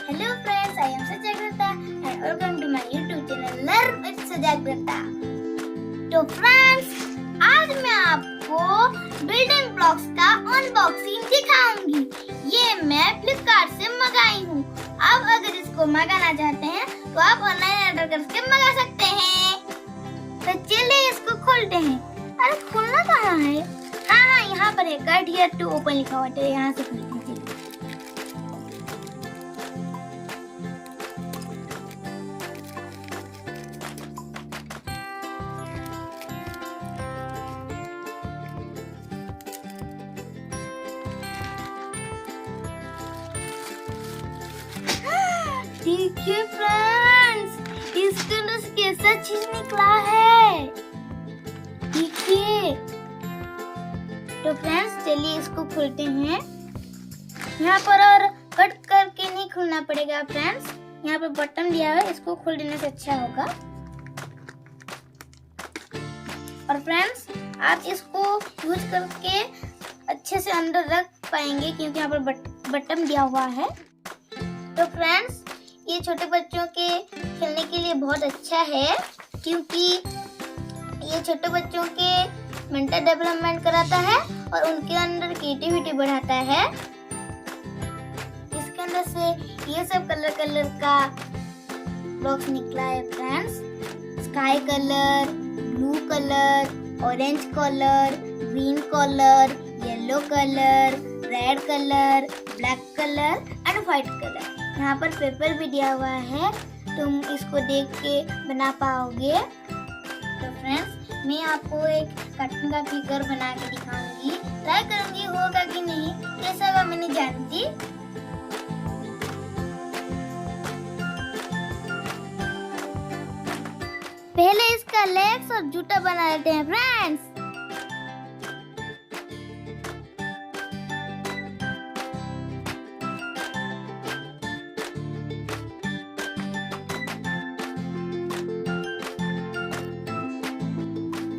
Hello friends, I am Sajagrata and welcome to my YouTube channel Learn with Sajagrata। तो friends, आज मैं आपको building blocks का unboxing दिखाऊंगी। ये मैं फ्लिपकार्ट से मंगाई हूँ। आप अगर इसको मंगाना चाहते हैं तो आप ऑनलाइन ऑर्डर करके मंगा सकते हैं। तो चलिए इसको खोलते हैं। अरे खोलना कहाँ है? हाँ, यहाँ पर है, कट हियर टू ओपन लिखा हुआ है, यहाँ से खोलते हैं। देखिए फ्रेंड्स, इसके अंदर से कैसा चीज निकला है, देखिए। तो फ्रेंड्स चलिए इसको खोलते हैं। यहाँ पर और कट करके नहीं खोलना पड़ेगा फ्रेंड्स, यहाँ पर बटन दिया है, इसको खोल देने से अच्छा होगा। और फ्रेंड्स आप इसको यूज करके अच्छे से अंदर रख पाएंगे क्योंकि यहाँ पर बटन दिया हुआ है। तो फ्रेंड्स ये छोटे बच्चों के खेलने के लिए बहुत अच्छा है क्योंकि ये छोटे बच्चों के मेंटल डेवलपमेंट कराता है और उनके अंदर क्रिएटिविटी बढ़ाता है। इसके अंदर से ये सब कलर का बॉक्स निकला है friends. Sky colour, blue colour, orange colour, green colour, yellow colour, red colour, black colour and white colour. यहाँ पर पेपर भी दिया हुआ है, तुम इसको देख के बना पाओगे। तो फ्रेंड्स मैं आपको एक कार्टून का फिगर बना के दिखाऊंगी, ट्राई करूंगी होगा कि नहीं, कैसा होगा मैं नहीं जानती। पहले इसका लेग्स और जूता बना लेते हैं फ्रेंड्स।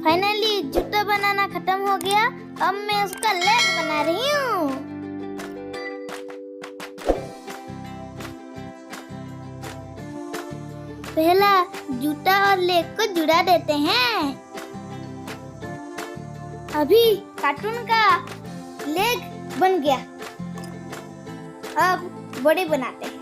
फाइनली जूता बनाना खत्म हो गया, अब मैं उसका लेग बना रही हूँ। पहला जूता और लेग को जुड़ा देते हैं। अभी कार्टून का लेग बन गया, अब बॉडी बनाते हैं।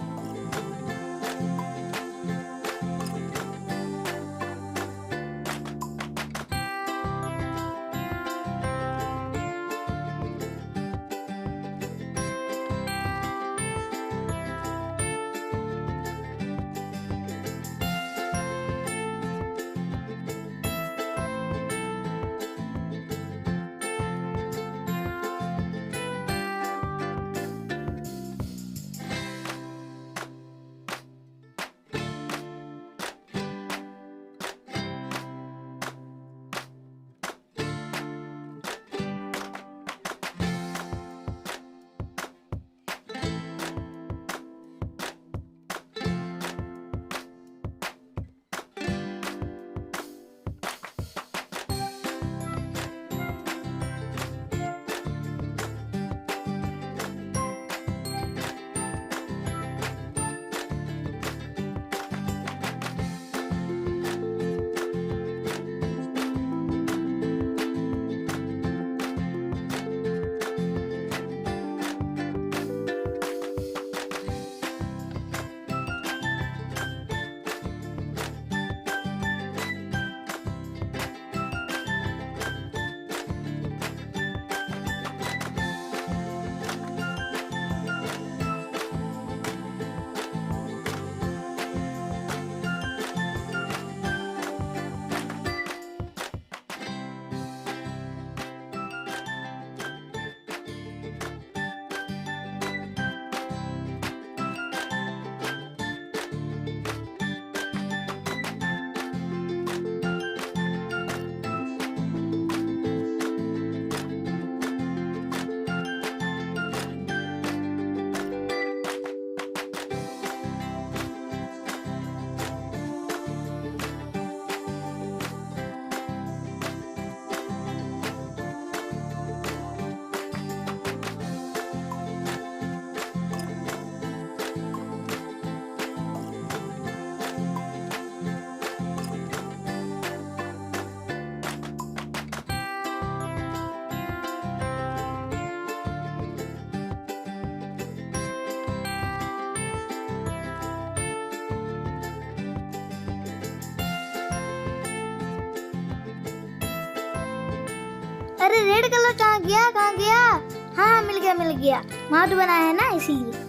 अरे रेड कलर कहाँ गया, कहाँ गया? हाँ मिल गया मिल गया, माउथ बनाया है ना इसीलिए।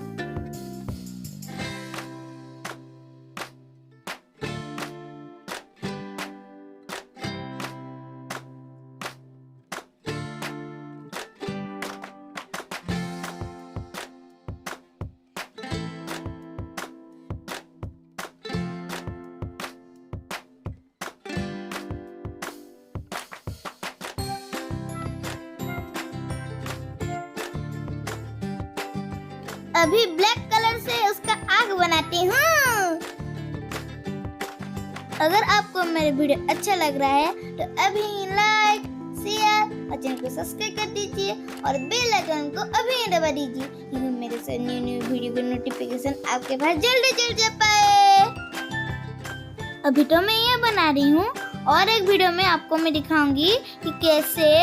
अभी ब्लैक कलर से उसका आग बनाती हूँ। अगर आपको मेरे वीडियो अच्छा लग रहा है तो अभी लाइक, शेयर और चैनल को सब्सक्राइब कर दीजिए और बेल आइकन को अभी दबा दीजिए, क्योंकि मेरे से न्यू वीडियो की नोटिफिकेशन आपके पास जल्दी जा पाए। अभी तो मैं ये बना रही हूँ और एक वीडियो में आपको मैं दिखाऊंगी कि कैसे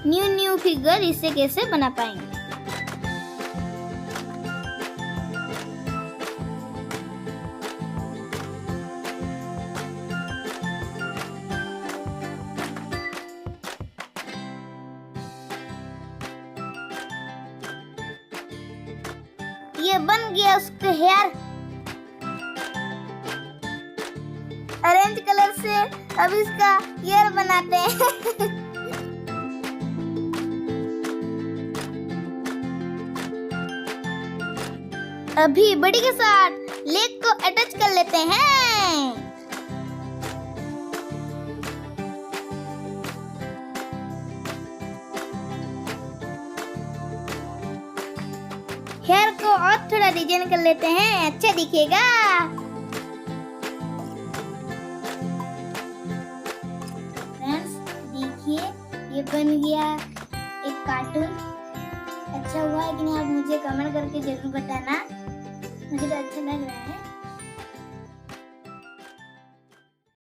न्यू फिगर इसे कैसे बना पाएंगे। ये बन गया उसका हेयर। ऑरेंज कलर से अब इसका हेयर बनाते हैं। अभी बड़ी के साथ लेग को अटैच कर लेते हैं। हेयर को और थोड़ा डिजाइन कर लेते हैं, अच्छा दिखेगा। फ्रेंड्स देखिए, ये बन गया एक कार्टून। अच्छा हुआ है कि नहीं, आप मुझे कमेंट करके जरूर बताना, मुझे तो अच्छा लग रहा है।